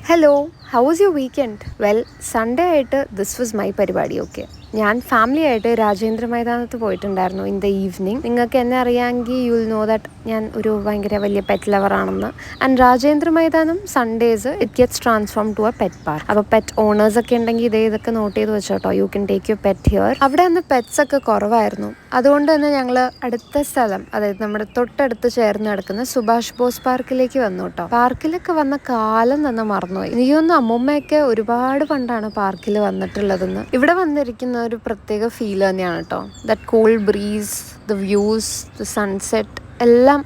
Hello, how was your weekend? Well, Sunday ആയിട്ട് this was my പരിപാടി. Okay, ഞാൻ family ആയിട്ട് രാജേന്ദ്ര മൈതാനത്ത് പോയിട്ടുണ്ടായിരുന്നു ഇൻ ദ ഈവനിങ്. നിങ്ങൾക്ക് എന്നെ അറിയാമെങ്കിൽ യു വിൽ നോ ദാറ്റ് ഞാൻ ഒരു ഭയങ്കര വലിയ pet ലവറാണെന്ന്. And Rajendra Maidanam Sundays it gets transform to a pet park. അപ്പോൾ പെറ്റ് ഓണേഴ്സ് ഒക്കെ ഉണ്ടെങ്കിൽ ഇതൊക്കെ നോട്ട് ചെയ്ത് വെച്ചോട്ടോ. You can take your pet here. അവിടെ നിന്ന് പെറ്റ്സ് ഒക്കെ കുറവായിരുന്നു. അതുകൊണ്ട് തന്നെ ഞങ്ങൾ അടുത്ത സ്ഥലം, അതായത് നമ്മുടെ തൊട്ടടുത്ത് ചേർന്ന് കിടക്കുന്ന സുഭാഷ് ബോസ് പാർക്കിലേക്ക് വന്നു കേട്ടോ. പാർക്കിലൊക്കെ വന്ന കാലം തന്നെ മറന്നുപോയി. എനിക്കൊന്നും അമ്മൂമ്മയൊക്കെ ഒരുപാട് പണ്ടാണ് പാർക്കിൽ വന്നിട്ടുള്ളതെന്ന്. ഇവിടെ വന്നിരിക്കുന്ന ഒരു പ്രത്യേക ഫീൽ തന്നെയാണ് കേട്ടോ. That cool breeze, the views, the sunset എല്ലാം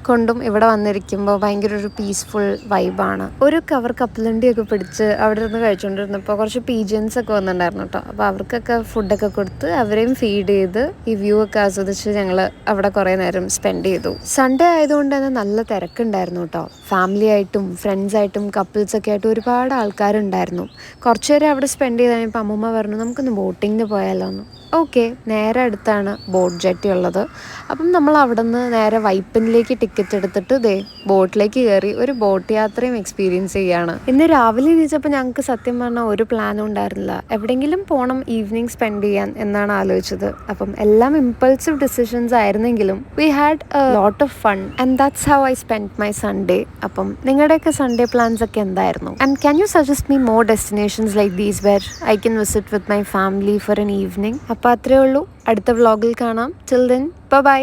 കൊണ്ടും ഇവിടെ വന്നിരിക്കുമ്പോൾ ഭയങ്കര ഒരു പീസ്ഫുൾ വൈബാണ്. ഒരു കവർ കപ്പലണ്ടിയൊക്കെ പിടിച്ച് അവിടെ ഇരുന്ന് കഴിച്ചുകൊണ്ടിരുന്നപ്പോൾ കുറച്ച് പീജിയൻസ് ഒക്കെ വന്നിട്ടുണ്ടായിരുന്നു കേട്ടോ. അപ്പോൾ അവർക്കൊക്കെ ഫുഡൊക്കെ കൊടുത്ത് അവരെയും ഫീഡ് ചെയ്ത് ഈ വ്യൂ ഒക്കെ ആസ്വദിച്ച് ഞങ്ങൾ അവിടെ കുറേ നേരം സ്പെൻഡ് ചെയ്തു. സൺഡേ ആയതുകൊണ്ട് തന്നെ നല്ല തിരക്കുണ്ടായിരുന്നു കേട്ടോ. ഫാമിലി ആയിട്ടും ഫ്രണ്ട്സായിട്ടും കപ്പിൾസൊക്കെ ആയിട്ട് ഒരുപാട് ആൾക്കാരുണ്ടായിരുന്നു. കുറച്ച് നേരം അവിടെ സ്പെൻഡ് ചെയ്ത് കഴിഞ്ഞപ്പോൾ അമ്മൂമ്മ പറഞ്ഞു നമുക്കൊന്ന് ബോട്ടിങ്ങിന് പോയാലോ എന്ന്. ഓക്കെ, നേരെ അടുത്താണ് ബോട്ട് ജെട്ടി ഉള്ളത്. അപ്പം നമ്മൾ അവിടെ നിന്ന് നേരെ വൈപ്പിനിലേക്ക് ടിക്കറ്റ് എടുത്തിട്ട് ബോട്ടിലേക്ക് കയറി ഒരു ബോട്ട് യാത്രയും എക്സ്പീരിയൻസ് ചെയ്യുകയാണ്. ഇന്ന് രാവിലെ എണീച്ചപ്പോൾ ഞങ്ങൾക്ക് സത്യം പറഞ്ഞാൽ ഒരു പ്ലാനും ഉണ്ടായിരുന്നില്ല. എവിടെയെങ്കിലും പോകണം ഈവനിങ് സ്പെൻഡ് ചെയ്യാൻ എന്നാണ് ആലോചിച്ചത്. അപ്പം എല്ലാം ഇമ്പൾസീവ് ഡിസിഷൻസ് ആയിരുന്നെങ്കിലും we had a lot of fun and that's how I spend my Sunday. അപ്പം നിങ്ങളുടെയൊക്കെ സൺഡേ പ്ലാൻസ് ഒക്കെ എന്തായിരുന്നു? And can you suggest me more destinations like these where I can visit with my family for an evening? അപ്പോൾ അത്രയേ ഉള്ളൂ. അടുത്ത വ്ളോഗിൽ കാണാം. Till then by.